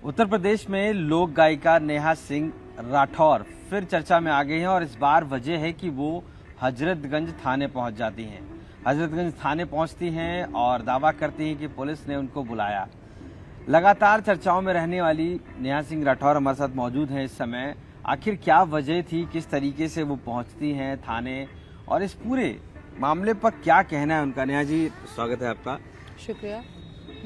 उत्तर प्रदेश में लोक गायिका नेहा सिंह राठौर फिर चर्चा में आ गई हैं और इस बार वजह है कि वो हजरतगंज थाने पहुंच जाती हैं। हजरतगंज थाने पहुंचती हैं और दावा करती हैं कि पुलिस ने उनको बुलाया। लगातार चर्चाओं में रहने वाली नेहा सिंह राठौर हमारे साथ मौजूद हैं इस समय। आखिर क्या वजह थी, किस तरीके से वो पहुंचती हैं थाने और इस पूरे मामले पर क्या कहना है उनका? नेहा जी, स्वागत है आपका। शुक्रिया।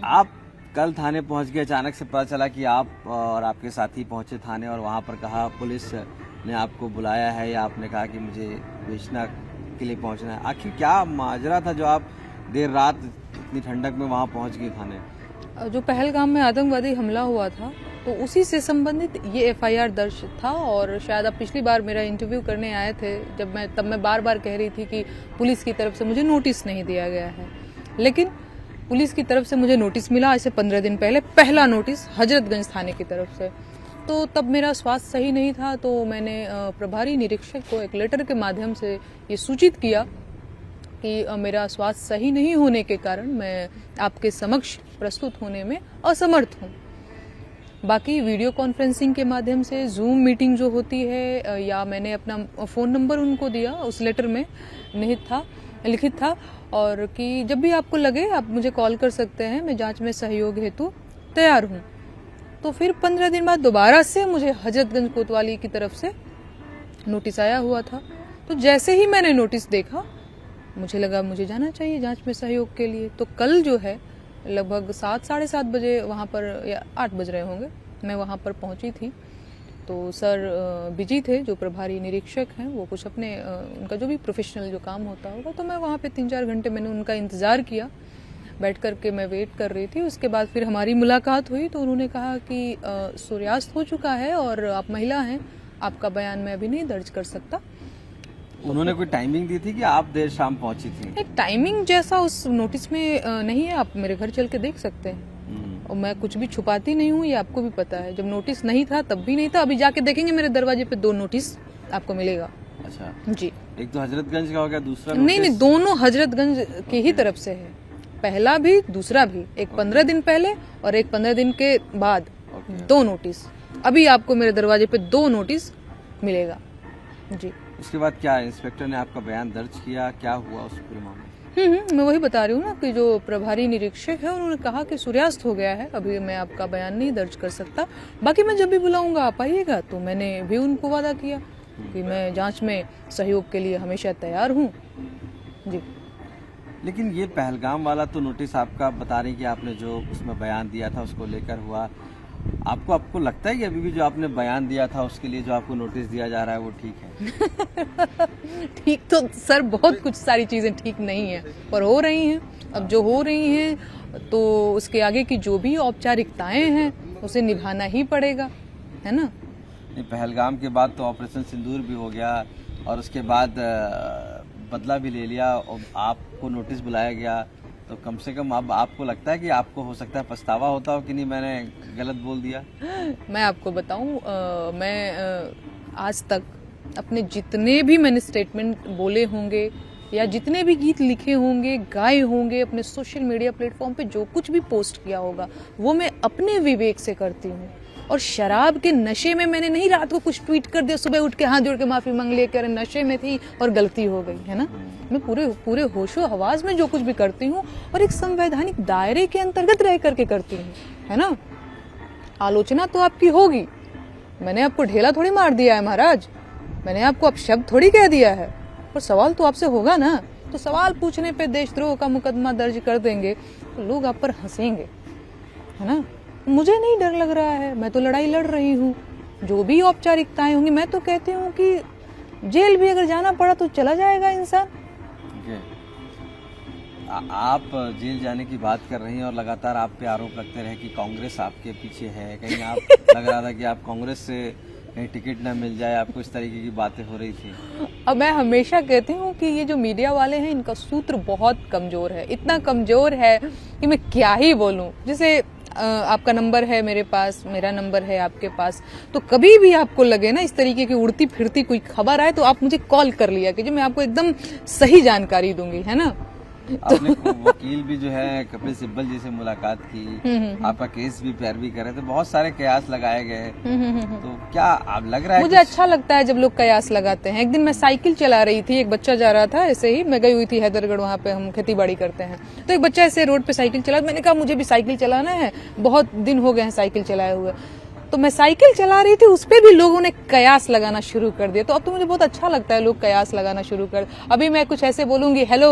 आप कल थाने पहुंच गए, अचानक से पता चला कि आप और आपके साथी पहुंचे थाने और वहां पर कहा पुलिस ने आपको बुलाया है या आपने कहा कि मुझे बेचना के लिए पहुंचना है। आखिर क्या माजरा था जो आप देर रात इतनी ठंडक में वहां पहुंच गई थाने? जो पहलगाम में आतंकवादी हमला हुआ था तो उसी से संबंधित ये FIR दर्ज था और शायद आप पिछली बार मेरा इंटरव्यू करने आए थे तब मैं बार बार कह रही थी कि पुलिस की तरफ से मुझे नोटिस नहीं दिया गया है, लेकिन पुलिस की तरफ से मुझे नोटिस मिला ऐसे 15 दिन पहले, पहला नोटिस हजरतगंज थाने की तरफ से। तो तब मेरा स्वास्थ्य सही नहीं था, तो मैंने प्रभारी निरीक्षक को एक लेटर के माध्यम से ये सूचित किया कि मेरा स्वास्थ्य सही नहीं होने के कारण मैं आपके समक्ष प्रस्तुत होने में असमर्थ हूँ। बाकी वीडियो कॉन्फ्रेंसिंग के माध्यम से जूम मीटिंग जो होती है या मैंने अपना फ़ोन नंबर उनको दिया, उस लेटर में लिखित था और कि जब भी आपको लगे आप मुझे कॉल कर सकते हैं, मैं जांच में सहयोग हेतु तैयार हूँ। तो फिर 15 दिन बाद दोबारा से मुझे हजरतगंज कोतवाली की तरफ से नोटिस आया हुआ था। तो जैसे ही मैंने नोटिस देखा मुझे लगा मुझे जाना चाहिए जांच में सहयोग के लिए। तो कल जो है लगभग 7 साढ़े 7 बजे वहाँ पर, या 8 बज रहे होंगे, मैं वहाँ पर पहुँची थी। तो सर बिजी थे, जो प्रभारी निरीक्षक हैं, वो कुछ अपने उनका जो भी प्रोफेशनल जो काम होता होगा, तो मैं वहाँ पे 3-4 घंटे मैंने उनका इंतज़ार किया, बैठ कर के मैं वेट कर रही थी। उसके बाद फिर हमारी मुलाकात हुई तो उन्होंने कहा कि सूर्यास्त हो चुका है और आप महिला हैं, आपका बयान मैं अभी नहीं दर्ज कर सकता। उन्होंने कोई टाइमिंग दी थी कि आप देर शाम पहुंची थी? एक टाइमिंग जैसा उस नोटिस में नहीं है, आप मेरे घर चल के देख सकते हैं और मैं कुछ भी छुपाती नहीं हूँ, ये आपको भी पता है। जब नोटिस नहीं था तब भी नहीं था, अभी जाके देखेंगे मेरे दरवाजे पे 2 नोटिस आपको मिलेगा। अच्छा जी। एक तो हजरतगंज का हो गया, दूसरा नहीं, दोनों हजरतगंज की ही तरफ से है, पहला भी दूसरा भी। एक 15 दिन पहले और एक 15 दिन के बाद 2 नोटिस। अभी आपको मेरे दरवाजे पे 2 नोटिस मिलेगा। जी। उसके बाद क्या इंस्पेक्टर ने आपका बयान दर्ज किया, क्या हुआ उस पूरे मामले? मैं वही बता रही हूँ ना कि जो प्रभारी निरीक्षक है उन्होंने कहा कि सूर्यास्त हो गया है, अभी मैं आपका बयान नहीं दर्ज कर सकता, बाकी मैं जब भी बुलाऊंगा आप आइएगा। तो मैंने भी उनको वादा किया कि मैं जांच में सहयोग के लिए हमेशा तैयार हूँ। जी। लेकिन ये पहलगाम वाला तो नोटिस आपका बता रही कि आपने जो उसमें बयान दिया था उसको लेकर हुआ, आपको लगता है कि अभी भी जो आपने बयान दिया था उसके लिए जो आपको नोटिस दिया जा रहा है वो ठीक है? ठीक तो सर बहुत कुछ सारी चीजें ठीक नहीं है पर हो रही हैं। अब जो हो रही हैं तो उसके आगे की जो भी औपचारिकताएं हैं उसे निभाना ही पड़ेगा, है ना। पहलगाम के बाद तो ऑपरेशन सिंदूर भी हो गया और उसके बाद बदला भी ले लिया और आपको नोटिस बुलाया गया, तो कम से कम अब आपको लगता है कि आपको हो सकता है पछतावा होता हो कि नहीं मैंने गलत बोल दिया? मैं आपको बताऊं, मैं आज तक अपने जितने भी मैंने स्टेटमेंट बोले होंगे या जितने भी गीत लिखे होंगे, गाए होंगे, अपने सोशल मीडिया प्लेटफॉर्म पे जो कुछ भी पोस्ट किया होगा वो मैं अपने विवेक से करती हूँ। और शराब के नशे में मैंने नहीं रात को कुछ ट्वीट कर दिया, सुबह उठ के हाथ जोड़ के माफी मांग लिया कि अरे नशे में थी और गलती हो गई, है ना। मैं पूरे होशो हवास में जो कुछ भी करती हूँ और एक संवैधानिक दायरे के अंतर्गत रह करके करती हूँ, है ना। आलोचना तो आपकी होगी, मैंने आपको ढेला थोड़ी मार दिया है महाराज, मैंने आपको अपशब्द थोड़ी कह दिया है, पर सवाल तो आपसे होगा ना। तो सवाल पूछने पे देशद्रोह का मुकदमा दर्ज कर देंगे तो लोग आप पर हंसेंगे, है ना। मुझे नहीं डर लग रहा है, मैं तो लड़ाई लड़ रही हूँ। जो भी औपचारिकताएं होंगी, मैं तो कहती हूँ कि जेल भी अगर जाना पड़ा तो चला जाएगा इंसान। आप जेल जाने की बात कर रही हैं और लगातार आप पे आरोप लगते रहे कि कांग्रेस आपके पीछे है, कहीं आप लग रहा था कि आप कांग्रेस से कहीं टिकट ना मिल जाए, आपको इस तरीके की बातें हो रही थी। अब मैं हमेशा कहती हूँ कि ये जो मीडिया वाले हैं इनका सूत्र बहुत कमजोर है, इतना कमजोर है कि मैं क्या ही बोलूँ। जैसे आपका नंबर है मेरे पास, मेरा नंबर है आपके पास, तो कभी भी आपको लगे ना इस तरीके की उड़ती फिरती कोई खबर आए तो आप मुझे कॉल कर लिया कीजिए, मैं आपको एकदम सही जानकारी दूंगी, है ना। आपने वकील भी जो है कपिल सिब्बल जी से मुलाकात की, आपका केस भी पैरवी करे, तो बहुत सारे कयास लगाए गए। तो क्या आप लग रहा है मुझे अच्छा लगता है जब लोग कयास लगाते हैं। एक दिन मैं साइकिल चला रही थी, एक बच्चा जा रहा था ऐसे ही, मैं गई हुई थी हैदरगढ़, वहाँ पे हम खेती बाड़ी करते हैं, तो एक बच्चा ऐसे रोड पे साइकिल चला, मैंने कहा मुझे भी साइकिल चलाना है, बहुत दिन हो गए हैं साइकिल चलाए हुए। तो मैं साइकिल चला रही थी, उस पे भी लोगों ने कयास लगाना शुरू कर दिया। तो अब तो मुझे बहुत अच्छा लगता है लोग कयास लगाना शुरू कर। अभी मैं कुछ ऐसे बोलूंगी हेलो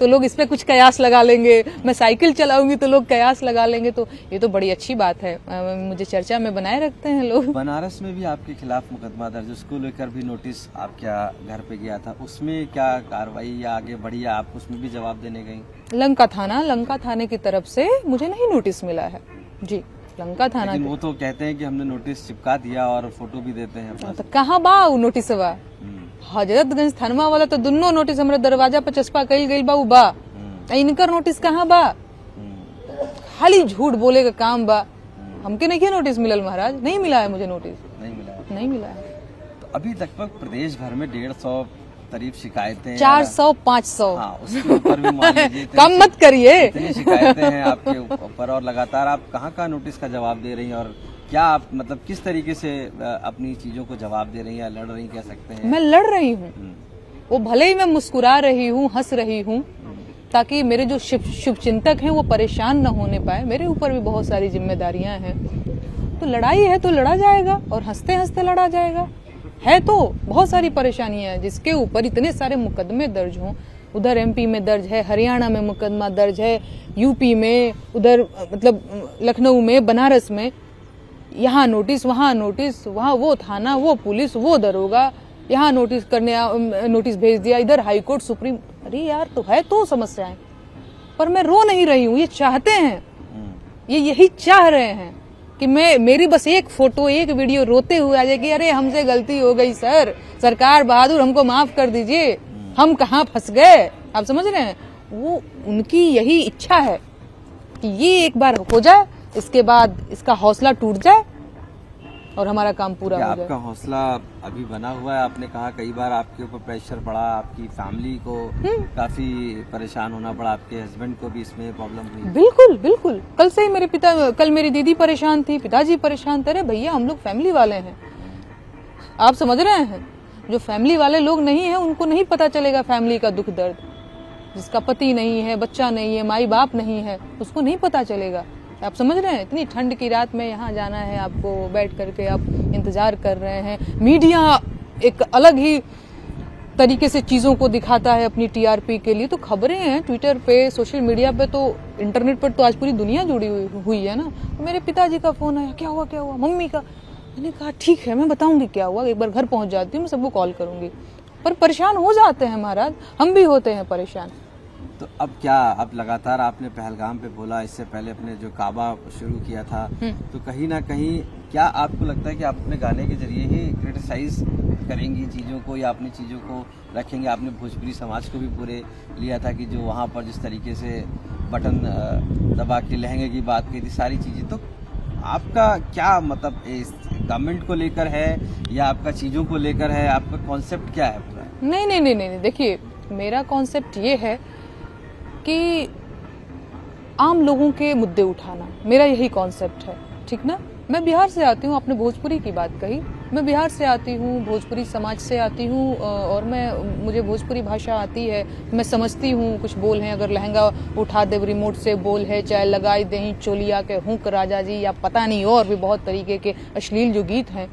तो लोग इस पे कुछ कयास लगा लेंगे, मैं साइकिल चलाऊंगी तो लोग कयास लगा लेंगे। तो ये तो बड़ी अच्छी बात है, मुझे चर्चा में बनाए रखते हैं लोग। बनारस में भी आपके खिलाफ मुकदमा दर्ज, उसको लेकर भी नोटिस आपके घर पे गया था, उसमें क्या कार्रवाई या आगे बढ़ी, आप उसमें भी जवाब देने गई? लंका थाने की तरफ से मुझे नहीं नोटिस मिला है जी। लंका थाना, लेकिन वो तो कहते हैं कि हमने नोटिस चिपका दिया और फोटो भी देते हैं अपना। तो कहाँ बा वो नोटिस बा? हजरतगंज थानवा वाला तो दोनों नोटिस हमारे दरवाजा पर चस्पा कई गई बा, बा इनकर नोटिस कहाँ बा? खाली झूठ बोले का काम बा। हमके नहीं नोटिस मिलल महाराज, नहीं मिला है मुझे नोटिस, नहीं मिला है। तो अभी लगभग प्रदेश भर में 150 करीब शिकायतें, 400-500 उसके ऊपर भी मान लीजिए कम मत करिए, इतनी शिकायतें हैं आपके ऊपर, और लगातार आप कहाँ नोटिस का जवाब दे रही हैं, और क्या आप मतलब किस तरीके से अपनी चीजों को जवाब दे रही हैं या लड़ रही, कह सकते हैं? मैं लड़ रही हूँ, वो भले ही मैं मुस्कुरा रही हूँ, हंस रही हूँ, ताकि मेरे जो शुभचिंतक हैं वो परेशान न होने पाए। मेरे ऊपर भी बहुत सारी जिम्मेदारियां हैं, तो लड़ाई है तो लड़ा जाएगा, और हंसते हंसते लड़ा जाएगा। है तो बहुत सारी परेशानियां हैं जिसके ऊपर इतने सारे मुकदमे दर्ज हों। उधर एमपी में दर्ज है, हरियाणा में मुकदमा दर्ज है, यूपी में, उधर मतलब लखनऊ में, बनारस में, यहाँ नोटिस, वहाँ नोटिस, वहाँ वो थाना, वो पुलिस, वो दरोगा, यहाँ नोटिस करने नोटिस भेज दिया, इधर हाईकोर्ट, सुप्रीम। अरे यार, तो है तो समस्याएं, पर मैं रो नहीं रही हूँ। ये चाहते हैं, ये यही चाह रहे हैं कि मेरी बस एक फोटो, एक वीडियो रोते हुए आ जाए कि अरे हमसे गलती हो गई सर, सरकार बहादुर हमको माफ कर दीजिए, हम कहाँ फंस गए। आप समझ रहे हैं, वो उनकी यही इच्छा है कि ये एक बार हो जाए, इसके बाद इसका हौसला टूट जाए और हमारा काम पूरा हो जाए। आपका हौसला अभी बना हुआ है? आपने कहा कई बार आपके ऊपर प्रेशर पड़ा, आपकी फैमिली को काफी परेशान होना पड़ा, आपके हस्बैंड को भी इसमें प्रॉब्लम हुई? बिल्कुल बिल्कुल, कल से ही कल मेरी दीदी परेशान थी, पिताजी परेशान थे। अरे भैया, हम लोग फैमिली वाले हैं, आप समझ रहे हैं। जो फैमिली वाले लोग नहीं है उनको नहीं पता चलेगा फैमिली का दुख दर्द। जिसका पति नहीं है, बच्चा नहीं है, माई बाप नहीं है, उसको नहीं पता चलेगा। आप समझ रहे हैं, इतनी ठंड की रात में यहाँ जाना है आपको, बैठ करके आप इंतजार कर रहे हैं। मीडिया एक अलग ही तरीके से चीजों को दिखाता है अपनी टीआरपी के लिए। तो खबरें हैं ट्विटर पे, सोशल मीडिया पे, तो इंटरनेट पर तो आज पूरी दुनिया जुड़ी हुई है ना। तो मेरे पिताजी का फोन आया, क्या हुआ, मम्मी का। मैंने कहा ठीक है, मैं बताऊंगी क्या हुआ, एक बार घर पहुंच जाती हूँ, मैं सबको कॉल करूंगी। पर परेशान हो जाते हैं महाराज, हम भी होते हैं परेशान। तो अब क्या, अब लगातार आपने पहलगाम पे बोला, इससे पहले अपने जो काबा शुरू किया था, तो कहीं ना कहीं क्या आपको लगता है कि आप अपने गाने के जरिए ही क्रिटिसाइज करेंगी चीज़ों को, या अपनी चीज़ों को रखेंगे? आपने भोजपुरी समाज को भी पूरे लिया था कि जो वहाँ पर जिस तरीके से बटन दबा के लहंगे की बात की थी, सारी चीज़ें, तो आपका क्या मतलब गवर्नमेंट को लेकर है या आपका चीज़ों को लेकर है? आपका कॉन्सेप्ट क्या है पूरा? नहीं, देखिए, मेरा कॉन्सेप्ट ये है कि आम लोगों के मुद्दे उठाना, मेरा यही कॉन्सेप्ट है, ठीक ना। मैं बिहार से आती हूँ, आपने भोजपुरी की बात कही, मैं बिहार से आती हूँ, भोजपुरी समाज से आती हूँ, और मुझे भोजपुरी भाषा आती है, मैं समझती हूँ कुछ बोल हैं। अगर लहंगा उठा दे रिमोट से बोल है, चाहे लगाई दही चोलिया के हुक राजा जी, या पता नहीं और भी बहुत तरीके के अश्लील जो गीत हैं।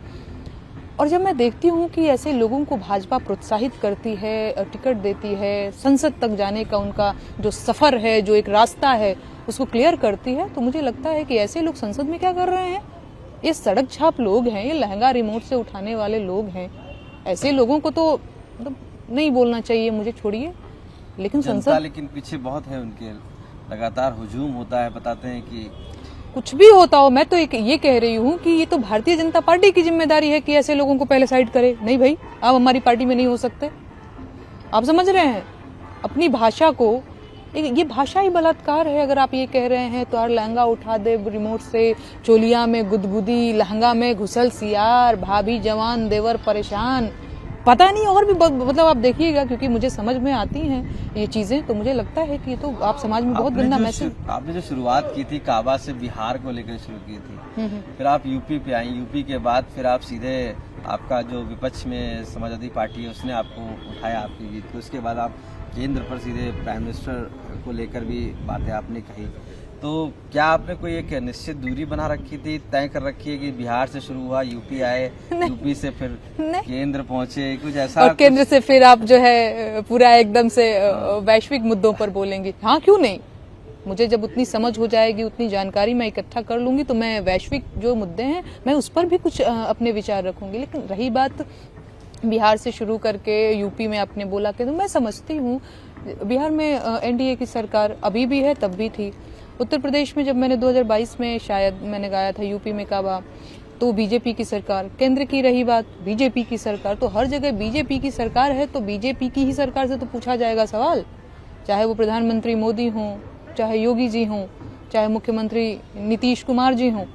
और जब मैं देखती हूँ कि ऐसे लोगों को भाजपा प्रोत्साहित करती है, टिकट देती है, संसद तक जाने का उनका जो सफर है, जो एक रास्ता है, उसको क्लियर करती है, तो मुझे लगता है कि ऐसे लोग संसद में क्या कर रहे हैं? ये सड़क छाप लोग हैं, ये लहंगा रिमोट से उठाने वाले लोग हैं। ऐसे लोगों को तो मतलब नहीं बोलना चाहिए, मुझे छोड़िए। लेकिन संसद, लेकिन पीछे बहुत है उनके, लगातार हुजूम होता है, बताते हैं कि कुछ भी होता हो। मैं तो ये कह रही हूँ कि ये तो भारतीय जनता पार्टी की जिम्मेदारी है कि ऐसे लोगों को पहले साइड करे। नहीं भाई, आप हमारी पार्टी में नहीं हो सकते। आप समझ रहे हैं, अपनी भाषा को, ये भाषा ही बलात्कार है। अगर आप ये कह रहे हैं तो यार लहंगा उठा दे रिमोट से, चोलिया में गुदगुदी, लहंगा में घुसल सियार, भाभी जवान देवर परेशान, पता नहीं और भी मतलब आप देखिएगा, क्योंकि मुझे समझ में आती हैं ये चीजें, तो मुझे लगता है कि ये तो आप समाज में बहुत गंदा मैसेज। आपने जो शुरुआत की थी काबा से बिहार को लेकर शुरू की थी, फिर आप यूपी पे आई, यूपी के बाद फिर आप सीधे आपका जो विपक्ष में समाजवादी पार्टी है उसने आपको उठाया आपकी जीत को, उसके बाद आप केंद्र पर सीधे प्राइम मिनिस्टर को लेकर भी बातें आपने कही। तो क्या आपने कोई एक निश्चित दूरी बना रखी थी, तय कर रखी है कि बिहार से शुरू हुआ, यूपी आए, यूपी से फिर केंद्र पहुंचे, कुछ ऐसा? और केंद्र से फिर आप जो है पूरा एकदम से वैश्विक मुद्दों पर बोलेंगी? हाँ, क्यों नहीं। मुझे जब उतनी समझ हो जाएगी, उतनी जानकारी मैं इकट्ठा कर लूंगी, तो मैं वैश्विक जो मुद्दे हैं मैं उस पर भी कुछ अपने विचार रखूंगी। लेकिन रही बात बिहार से शुरू करके यूपी में आपने बोला कि, तो मैं समझती हूँ बिहार में एनडीए की सरकार अभी भी है, तब भी थी। उत्तर प्रदेश में जब मैंने 2022 में शायद मैंने गाया था यूपी में काबा, तो बीजेपी की सरकार। केंद्र की रही बात, बीजेपी की सरकार। तो हर जगह बीजेपी की सरकार है, तो बीजेपी की ही सरकार से तो पूछा जाएगा सवाल, चाहे वो प्रधानमंत्री मोदी हों, चाहे योगी जी हों, चाहे मुख्यमंत्री नीतीश कुमार जी हों,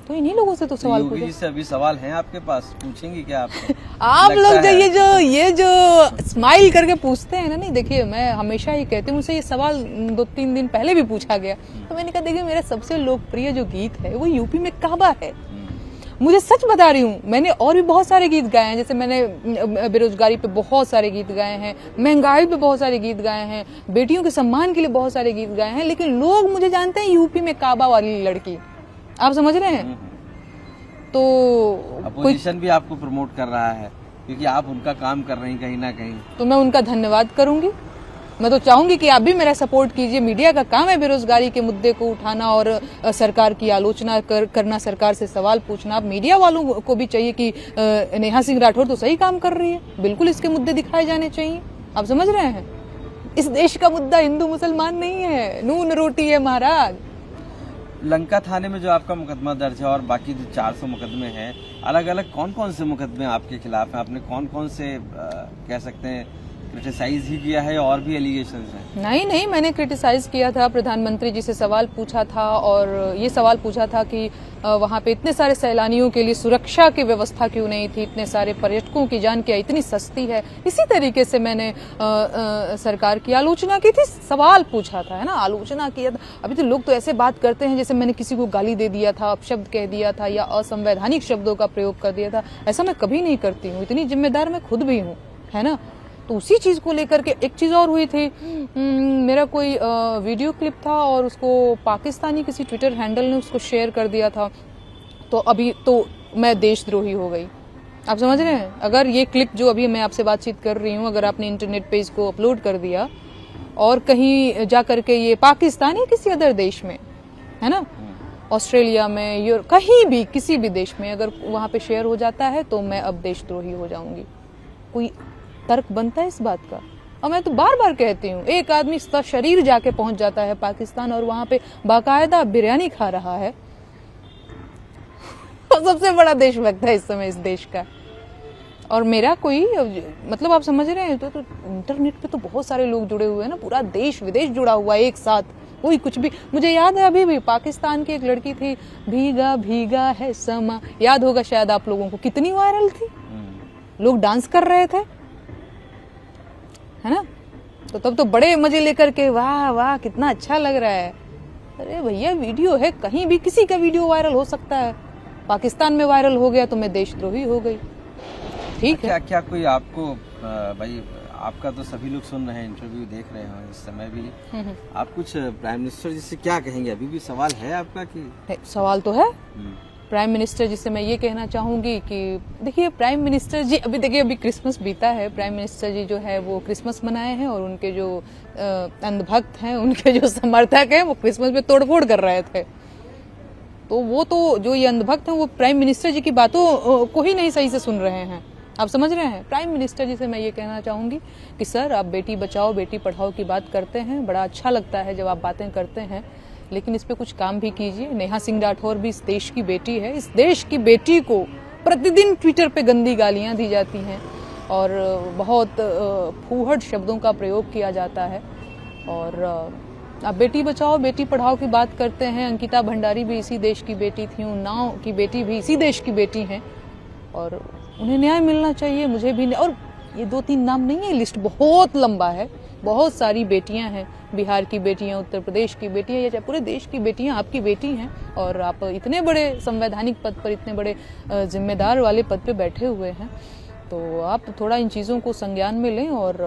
तो इन्हीं लोगों से तो सवाल योगी जी से अभी सवाल हैं आपके पास, पूछेंगी क्या आपको? आप लोग जो ये जो स्माइल करके पूछते हैं ना, नहीं देखिए मैं हमेशा ही कहती हूँ, मुझसे ये सवाल 2-3 दिन पहले भी पूछा गया, तो मैंने कहा देखिए मेरा सबसे लोकप्रिय जो गीत है वो यूपी में काबा है। मुझे सच बता रही हूँ, मैंने और भी बहुत सारे गीत गाए हैं, जैसे मैंने बेरोजगारी पे बहुत सारे गीत गाए हैं, महंगाई पे बहुत सारे गीत गाए हैं, बेटियों के सम्मान के लिए बहुत सारे गीत गाए हैं, लेकिन लोग मुझे जानते हैं यूपी में काबा वाली लड़की। आप समझ रहे हैं? तो अपोजिशन भी आपको प्रमोट कर रहा है क्योंकि आप उनका काम कर रही हैं कहीं ना कहीं, तो मैं उनका धन्यवाद करूंगी। मैं तो चाहूंगी कि आप भी मेरा सपोर्ट कीजिए। मीडिया का काम है बेरोजगारी के मुद्दे को उठाना और सरकार की आलोचना करना, सरकार से सवाल पूछना। अब मीडिया वालों को भी चाहिए कि नेहा सिंह राठौर तो सही काम कर रही है, बिल्कुल इसके मुद्दे दिखाए जाने चाहिए। आप समझ रहे हैं? इस देश का मुद्दा हिंदू मुसलमान नहीं है, नून रोटी है महाराज। लंका थाने में जो आपका मुकदमा दर्ज है और बाकी जो 400 मुकदमे हैं, अलग अलग कौन कौन से मुकदमे आपके खिलाफ हैं? आपने कौन कौन से कह सकते हैं क्रिटिसाइज ही किया है और भी एलिगेशंस हैं? नहीं, मैंने क्रिटिसाइज किया था, प्रधानमंत्री जी से सवाल पूछा था और ये सवाल पूछा था कि वहाँ पे इतने सारे सैलानियों के लिए सुरक्षा की व्यवस्था क्यों नहीं थी, इतने सारे पर्यटकों की जान क्या इतनी सस्ती है। इसी तरीके से मैंने सरकार की आलोचना की थी, सवाल पूछा था, है ना, आलोचना किया था। अभी तो लोग तो ऐसे बात करते हैं जैसे मैंने किसी को गाली दे दिया था, अपशब्द कह दिया था या असंवैधानिक शब्दों का प्रयोग कर दिया था। ऐसा मैं कभी नहीं करती हूँ, इतनी जिम्मेदार मैं खुद भी हूँ, है ना। तो उसी चीज को लेकर के एक चीज और हुई थी, मेरा कोई वीडियो क्लिप था और उसको पाकिस्तानी किसी ट्विटर हैंडल ने उसको शेयर कर दिया था, तो अभी तो मैं देशद्रोही हो गई। आप समझ रहे हैं? अगर ये क्लिप जो अभी मैं आपसे बातचीत कर रही हूँ, अगर आपने इंटरनेट पे इसको अपलोड कर दिया और कहीं जा करके ये पाकिस्तान या किसी अदर देश में, है ना, ऑस्ट्रेलिया में, कहीं भी किसी भी देश में अगर वहां पे शेयर हो जाता है तो मैं अब देशद्रोही हो जाऊंगी। कोई तर्क बनता है इस बात का? और मैं तो बार बार कहती हूँ, एक आदमी शरीर जाके पहुंच जाता है पाकिस्तान और वहां पे बाकायदा बिरयानी खा रहा है, सबसे बड़ा देशभक्त है इस समय इस देश का। और मेरा कोई मतलब आप समझ रहे हैं, तो इंटरनेट पे तो बहुत सारे लोग जुड़े हुए हैं ना, पूरा देश विदेश जुड़ा हुआ है एक साथ, कोई कुछ भी। मुझे याद है अभी भी पाकिस्तान की एक लड़की थी, भीगा भीगा है समा, याद होगा शायद आप लोगों को, कितनी वायरल थी, लोग डांस कर रहे थे, है ना। तो तब तो बड़े मजे लेकर के वाह वाह कितना अच्छा लग रहा है। अरे भैया वीडियो है, कहीं भी किसी का वीडियो वायरल हो सकता है। पाकिस्तान में वायरल हो गया तो मैं देशद्रोही हो गई, ठीक है। क्या कोई आपको भाई, आपका तो सभी लोग सुन रहे हैं, इंटरव्यू देख रहे हैं इस समय भी, आप कुछ प्राइम मिनिस्टर जी से क्या कहेंगे? अभी भी सवाल है आपका कि? सवाल तो है प्राइम मिनिस्टर जी से। मैं ये कहना चाहूंगी कि देखिए प्राइम मिनिस्टर जी, अभी क्रिसमस बीता है, प्राइम मिनिस्टर जी जो है वो क्रिसमस मनाए हैं और उनके जो अंधभक्त हैं, उनके जो समर्थक हैं, वो क्रिसमस में तोड़फोड़ कर रहे थे। तो वो तो जो ये अंधभक्त हैं वो प्राइम मिनिस्टर जी की बातों को ही नहीं सही से सुन रहे हैं। आप समझ रहे हैं? प्राइम मिनिस्टर जी से मैं ये कहना चाहूंगी कि सर, आप बेटी बचाओ बेटी पढ़ाओ की बात करते हैं, बड़ा अच्छा लगता है जब आप बातें करते हैं, लेकिन इस पे कुछ काम भी कीजिए। नेहा सिंह राठौर भी इस देश की बेटी है, इस देश की बेटी को प्रतिदिन ट्विटर पे गंदी गालियां दी जाती हैं और बहुत फूहड़ शब्दों का प्रयोग किया जाता है। और आप बेटी बचाओ बेटी पढ़ाओ की बात करते हैं, अंकिता भंडारी भी इसी देश की बेटी थी, उन्नाव की बेटी भी इसी देश की बेटी हैं और उन्हें न्याय मिलना चाहिए, मुझे भी। और ये 2-3 नाम नहीं है, लिस्ट बहुत लंबा है। बहुत सारी बेटियां हैं, बिहार की बेटियां, उत्तर प्रदेश की बेटियां, या चाहे पूरे देश की बेटियां आपकी बेटी हैं, और आप इतने बड़े संवैधानिक पद पर, इतने बड़े जिम्मेदार वाले पद पे बैठे हुए हैं, तो आप थोड़ा इन चीज़ों को संज्ञान में लें और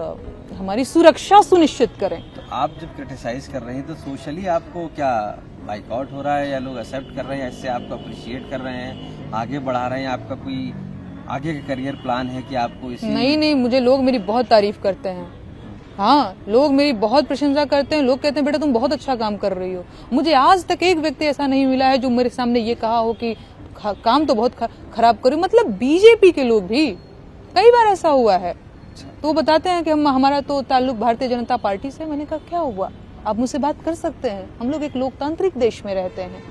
हमारी सुरक्षा सुनिश्चित करें। तो आप जब क्रिटिसाइज कर रहे हैं तो सोशली आपको क्या बाइकआउट हो रहा है, या लोग एक्सेप्ट कर रहे हैं, इससे आपको अप्रिशिएट कर रहे हैं, आगे बढ़ा रहे हैं? आपका कोई आगे का करियर प्लान है कि आपको इसी? नहीं, मुझे लोग मेरी बहुत तारीफ करते हैं। हाँ, लोग मेरी बहुत प्रशंसा करते हैं। लोग कहते हैं बेटा तुम बहुत अच्छा काम कर रही हो। मुझे आज तक एक व्यक्ति ऐसा नहीं मिला है जो मेरे सामने ये कहा हो कि काम तो बहुत खराब करो। मतलब बीजेपी के लोग भी, कई बार ऐसा हुआ है, तो बताते हैं कि हमारा तो ताल्लुक भारतीय जनता पार्टी से। मैंने कहा क्या हुआ, आप मुझसे बात कर सकते हैं, हम लोग एक लोकतांत्रिक देश में रहते हैं,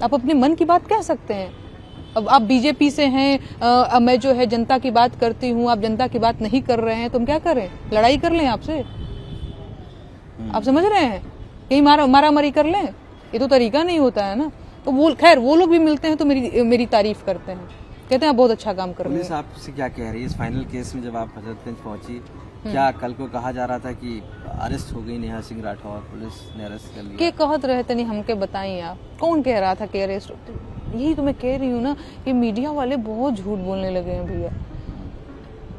आप अपने मन की बात कह सकते हैं। अब आप बीजेपी से हैं, मैं जो है जनता की बात करती हूँ, आप जनता की बात नहीं कर रहे हैं, तो हम क्या करें, लड़ाई कर लें आपसे? आप समझ रहे हैं, कहीं मारा मारी कर लें? ये तो तरीका नहीं होता है ना। तो वो खैर वो लोग भी मिलते हैं तो मेरी तारीफ करते हैं, कहते हैं आप बहुत अच्छा काम कर रहे हैं। पुलिस आपसे क्या कह रही है इस फाइनल केस में? जब आप हजरतगंज पहुंची, क्या कल को कहा जा रहा था कि अरेस्ट हो गई नेहा सिंह राठौर, पुलिस ने अरेस्ट कर लिया? के कहत रहे थे, नहीं हमके बताइए आप, कौन कह रहा था कि अरेस्ट? यही तो मैं कह रही हूँ ना, ये मीडिया वाले बहुत झूठ बोलने लगे हैं भैया।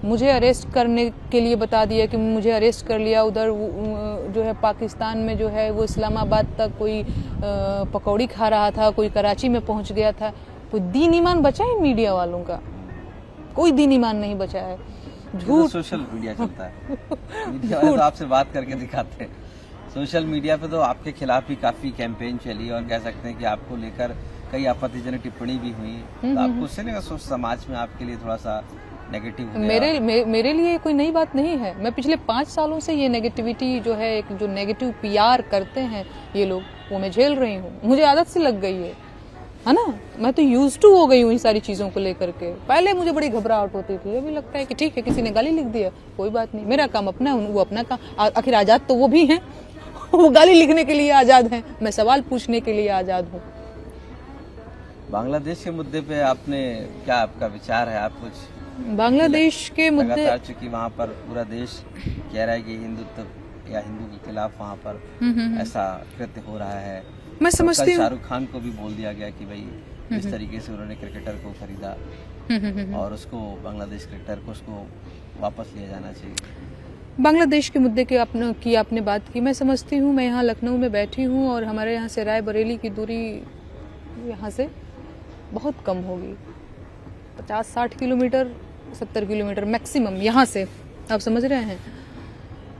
मुझे अरेस्ट करने के लिए बता दिया कि मुझे अरेस्ट कर लिया, उधर जो है पाकिस्तान में जो है वो इस्लामाबाद तक कोई पकौड़ी खा रहा था, कोई कराची में पहुंच गया था। कोई दीन ईमान बचा है मीडिया वालों का? कोई दीन ईमान नहीं बचा है। झूठ सोशल मीडिया चलता है। मीडिया वाले तो आपसे बात करके दिखाते हैं। सोशल मीडिया पे तो आपके खिलाफ भी काफी कैंपेन चली, और कह सकते हैं कि आपको लेकर कई आपत्तिजनक टिप्पणी भी हुई। तो आपको उससे नहीं समाज में आपके लिए थोड़ा सा नेगेटिव हो गया? मेरे लिए कोई नई बात नहीं है। मैं पिछले 5 सालों से ये नेगेटिविटी जो है, एक जो नेगेटिव पीआर करते हैं ये लोग, वो मैं झेल रही हूँ। मुझे आदत से लग गई है ना। मैं तो यूज्ड टू हो गई हूँ इन सारी चीजों को लेकर के। पहले मुझे बड़ी घबराहट होती थी, अभी लगता है कि ठीक है, किसी ने गाली लिख दिया, कोई बात नहीं, मेरा काम अपना है, वो अपना काम। आखिर आजाद तो वो भी हैं, वो गाली लिखने के लिए आजाद हैं, मैं सवाल पूछने के लिए आजाद हूँ। बांग्लादेश के मुद्दे पे आपने क्या, आपका विचार है? आप कुछ बांग्लादेश के मुद्दे, लगातार चूंकि वहाँ पर पूरा देश कह रहा है कि हिंदुत्व या हिंदू के खिलाफ वहाँ पर ऐसा कृत्य हो रहा है। मैं समझती हूँ शाहरुख खान को भी बोल दिया गया कि भाई इस तरीके से उन्होंने क्रिकेटर को खरीदा और उसको, बांग्लादेश क्रिकेटर को उसको वापस लिया जाना चाहिए। बांग्लादेश के मुद्दे की आपने बात की, मैं समझती हूँ। मैं यहाँ लखनऊ में बैठी हूँ और हमारे यहाँ से रायबरेली की दूरी यहाँ से बहुत कम होगी, 50-60 किलोमीटर, 70 किलोमीटर मैक्सिमम यहाँ से, आप समझ रहे हैं।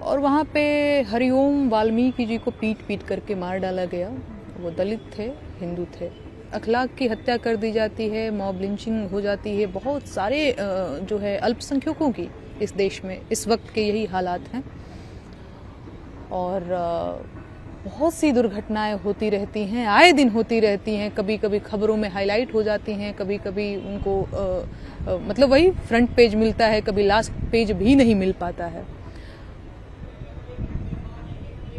और वहाँ पे हरिओम वाल्मीकि जी को पीट करके मार डाला गया। वो दलित थे, हिंदू थे। अखलाक की हत्या कर दी जाती है, मॉब लिंचिंग हो जाती है, बहुत सारे जो है अल्पसंख्यकों की इस देश में इस वक्त के यही हालात हैं। और बहुत सी दुर्घटनाएं होती रहती हैं, आए दिन होती रहती हैं। कभी कभी खबरों में हाईलाइट हो जाती हैं, कभी कभी उनको मतलब वही फ्रंट पेज मिलता है, कभी लास्ट पेज भी नहीं मिल पाता है।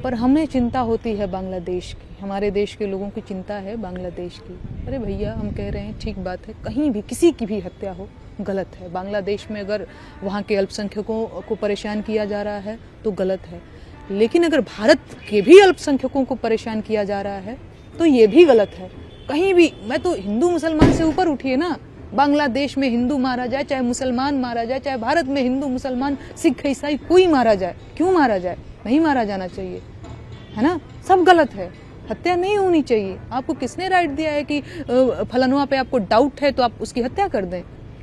पर हमें चिंता होती है बांग्लादेश की, हमारे देश के लोगों की चिंता है बांग्लादेश की। अरे भैया, हम कह रहे हैं ठीक बात है, कहीं भी किसी की भी हत्या हो गलत है। बांग्लादेश में अगर वहाँ के अल्पसंख्यकों को परेशान किया जा रहा है तो गलत है, लेकिन अगर भारत के भी अल्पसंख्यकों को परेशान किया जा रहा है तो ये भी गलत है। कहीं भी, मैं तो हिंदू मुसलमान से ऊपर उठिए ना। बांग्लादेश में हिंदू मारा जाए, चाहे मुसलमान मारा जाए, चाहे भारत में हिंदू मुसलमान सिख ईसाई कोई मारा जाए, क्यों मारा जाए? नहीं मारा जाना चाहिए, है ना। सब गलत है, हत्या नहीं होनी चाहिए। आपको किसने राइट दिया है कि फलानुआ पे आपको डाउट है तो आप उसकी हत्या कर दें,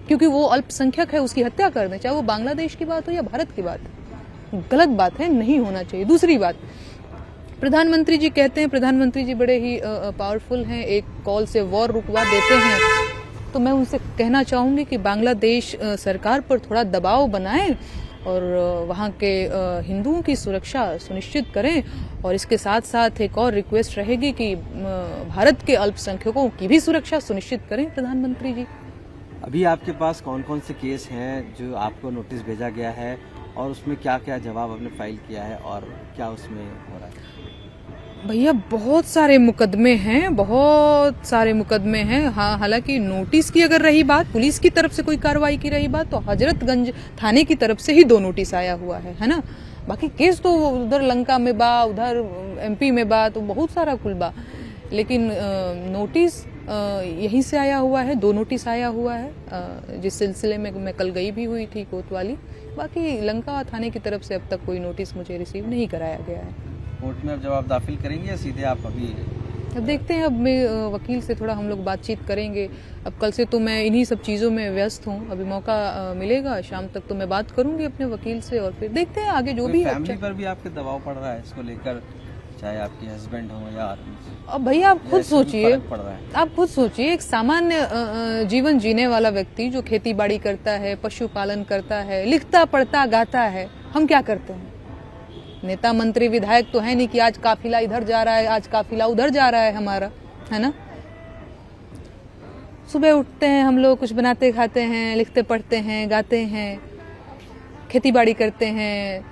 क्योंकि वो अल्पसंख्यक है उसकी हत्या कर दें, चाहे वो बांग्लादेश की बात हो या भारत की बात? गलत बात है, नहीं होना चाहिए। दूसरी बात, प्रधानमंत्री जी कहते हैं, प्रधानमंत्री जी बड़े ही पावरफुल हैं, एक कॉल से वॉर रुकवा देते हैं। तो मैं उनसे कहना चाहूंगी कि बांग्लादेश सरकार पर थोड़ा दबाव बनाएं और वहाँ के हिंदुओं की सुरक्षा सुनिश्चित करें। और इसके साथ साथ एक और रिक्वेस्ट रहेगी कि भारत के अल्पसंख्यकों की भी सुरक्षा सुनिश्चित करें प्रधानमंत्री जी। अभी आपके पास कौन कौन से केस हैं जो आपको नोटिस भेजा गया है, और उसमें क्या क्या जवाब आपने फाइल किया है और क्या उसमें हो रहा है? भैया बहुत सारे मुकदमे हैं, बहुत सारे मुकदमे हैं। हाँ, हालांकि नोटिस की अगर रही बात, पुलिस की तरफ से कोई कार्रवाई की रही बात, तो हजरतगंज थाने की तरफ से ही 2 नोटिस आया हुआ है ना। बाकी केस तो उधर लंका में बा, उधर MP में बा, तो बहुत सारा कुल बा। लेकिन नोटिस यहीं से आया हुआ है, 2 नोटिस आया हुआ है, जिस सिलसिले में मैं कल गई भी हुई थी कोतवाली। बाकी लंका थाने की तरफ से अब तक कोई नोटिस मुझे रिसीव नहीं कराया गया है। कोर्ट में अब जवाब दाखिल करेंगे या सीधे आप अभी? अब देखते हैं, अब मैं वकील से थोड़ा हम लोग बातचीत करेंगे। अब कल से तो मैं इन्हीं सब चीज़ों में व्यस्त हूँ। अभी मौका मिलेगा शाम तक तो मैं बात करूंगी अपने वकील से, और फिर देखते हैं आगे जो भी है। फैमिली पर भी आपके दबाव पड़ रहा है इसको लेकर, चाहे आपके हस्बैंड हो या अब भैया आप खुद सोचिए, पड़ रहा है? आप खुद सोचिए, एक सामान्य जीवन जीने वाला व्यक्ति जो खेती बाड़ी करता है, पशुपालन करता है, लिखता पढ़ता गाता है, हम क्या करते हैं? नेता मंत्री विधायक तो है नहीं कि आज काफिला इधर जा रहा है, आज काफिला उधर जा रहा है हमारा, है ना। सुबह उठते हैं हम लोग, कुछ बनाते खाते हैं, लिखते पढ़ते हैं, गाते हैं, खेती बाड़ी करते हैं।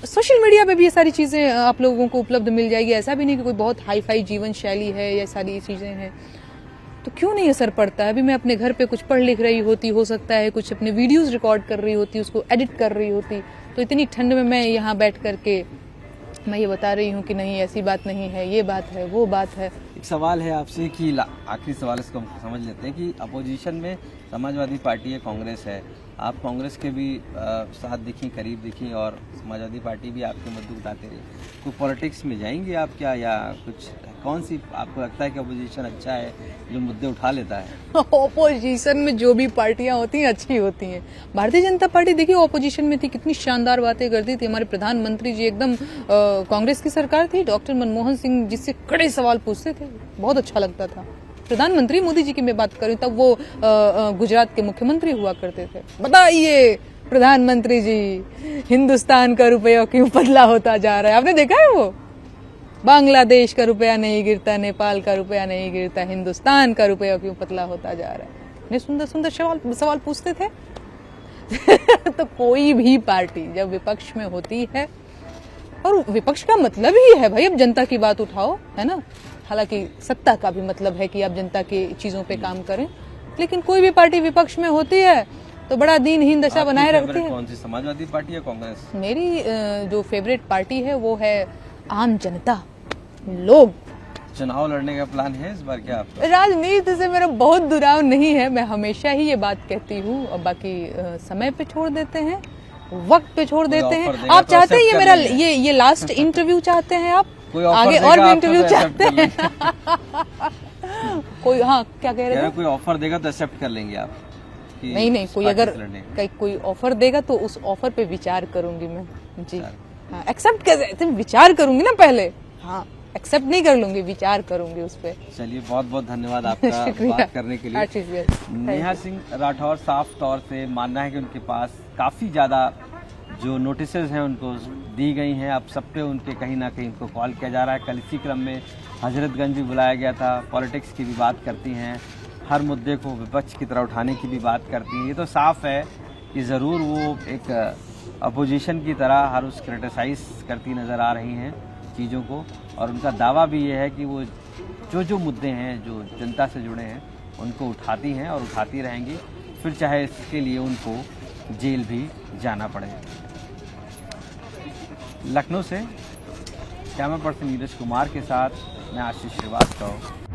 सोशल मीडिया पे भी ये सारी चीज़ें आप लोगों को उपलब्ध मिल जाएगी। ऐसा भी नहीं कि कोई बहुत हाई फाई जीवन शैली है, ये सारी चीज़ें हैं, तो क्यों नहीं असर पड़ता है? अभी मैं अपने घर पे कुछ पढ़ लिख रही होती, हो सकता है कुछ अपने वीडियोस रिकॉर्ड कर रही होती, उसको एडिट कर रही होती, तो इतनी ठंड में मैं यहाँ बैठ करके मैं ये बता रही हूँ कि नहीं ऐसी बात नहीं है, ये बात है, वो बात है। एक सवाल है आपसे कि आखिरी सवाल, इसको हम समझ लेते हैं कि अपोजिशन में समाजवादी पार्टी है, कांग्रेस है। आप कांग्रेस के भी साथ दिखी, करीब दिखी, और समाजवादी पार्टी भी आपके मुद्दे उठाते रही। तो पॉलिटिक्स में जाएंगे आप क्या, या कुछ कौन सी आपको लगता है कि अपोजिशन अच्छा है जो मुद्दे उठा लेता है? ओपोजिशन में जो भी पार्टियां होती हैं अच्छी होती हैं। भारतीय जनता पार्टी देखिए ओपोजिशन में थी, कितनी शानदार बातें करती थी। हमारे प्रधानमंत्री जी एकदम कांग्रेस की सरकार थी, डॉक्टर मनमोहन सिंह जिससे कड़े सवाल पूछते थे, बहुत अच्छा लगता था। प्रधानमंत्री मोदी जी की मैं बात करूं तब वो गुजरात के मुख्यमंत्री हुआ करते थे। बताइए प्रधानमंत्री जी, हिंदुस्तान का रुपया क्यों पतला होता जा रहा है? आपने देखा है वो? बांग्लादेश का रुपया नहीं गिरता, नेपाल का रुपया नहीं गिरता, हिंदुस्तान का रुपया क्यों पतला होता जा रहा है? इतने सुंदर सुंदर सवाल पूछते थे। तो कोई भी पार्टी जब विपक्ष में होती है, और विपक्ष का मतलब ही है भाई अब जनता की बात उठाओ, है ना। हालांकि सत्ता का भी मतलब है कि आप जनता की चीजों पे काम करें, लेकिन कोई भी पार्टी विपक्ष में होती है तो बड़ा दीनहीन दशा बनाए रखती है। कौन सी, समाजवादी पार्टी या कांग्रेस? मेरी जो फेवरेट पार्टी है वो है आम जनता, लोग। चुनाव लड़ने का प्लान है इस बार क्या आपका? राजनीति से मेरा बहुत दुराव नहीं है, मैं हमेशा ही ये बात कहती हूँ। और बाकी समय पे छोड़ देते हैं, वक्त पे छोड़ देते हैं। आप चाहते हैं ये मेरा ये लास्ट इंटरव्यू चाहते हैं आप? आगे और भी इंटरव्यू चाहते हैं? कोई, हाँ क्या कह रहे हैं? कोई ऑफर देगा तो एक्सेप्ट कर लेंगे आप? नहीं, कोई अगर कोई ऑफर देगा तो उस ऑफर पे विचार करूंगी मैं जी। हाँ, एक्सेप्ट कैसे, विचार करूंगी ना पहले। हाँ, एक्सेप्ट नहीं कर लूंगी, विचार करूंगी उस पे। चलिए, बहुत बहुत धन्यवाद आपका बात करने के लिए। नेहा सिंह राठौर साफ तौर से मानना है कि उनके पास काफ़ी ज़्यादा जो नोटिसेज हैं उनको दी गई हैं। अब सब पे उनके कहीं ना कहीं उनको कॉल किया जा रहा है। कल इसी क्रम में हजरतगंज भी बुलाया गया था। पॉलिटिक्स की भी बात करती हैं, हर मुद्दे को विपक्ष की तरह उठाने की भी बात करती हैं। ये तो साफ है कि ज़रूर वो एक अपोजिशन की तरह हर उस क्रिटिसाइज करती नज़र आ रही हैं चीज़ों को, और उनका दावा भी ये है कि वो जो मुद्दे हैं जो जनता से जुड़े हैं उनको उठाती हैं और उठाती रहेंगी, फिर चाहे इसके लिए उनको जेल भी जाना पड़े। लखनऊ से कैमरा पर्सन नीरज कुमार के साथ मैं आशीष श्रीवास्तव।